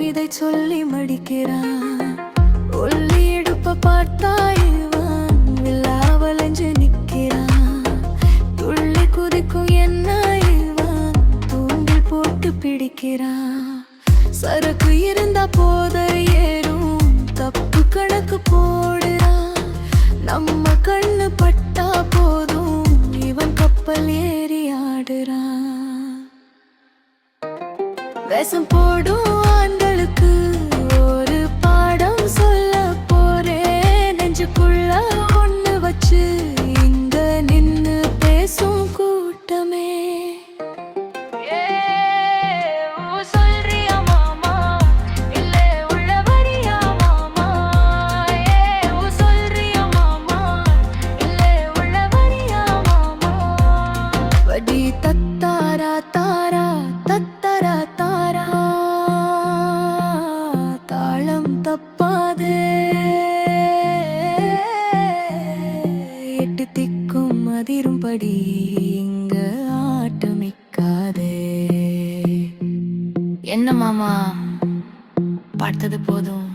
கவிதை சொல்லி மடிக்கிறான். ஒல்லி எடுப்ப பார்த்தா இவன் விழாவலைஞ்சு நிக்கிறான். துள்ளி குதிக்கும் என்ன இவன் தூண்டில் போட்டு பிடிக்கிறான். சரக்கு இருந்தா போத ஏறும் தப்பு கணக்கு போடுறான். நம்ம கண்ணு பட்டா போதும் இவன் கப்பல் ஏறி ஆடுறான். வேஷம் போடும் ஆண்களுக்கு ஒரு பாடம் சொல்ல போறேன். நெஞ்சுக்குள்ள ஒண்ணு வச்சு இங்க நின்னு பேசும் கூட்டமே. தத்தாரா தாரா தத்தரா தாரா தாளம் தப்பாதே. எட்டு திக்கும் அதிரும்படி இங்க ஆட்டமிக்காதே. என்ன மாமா, பார்த்தது போதும்.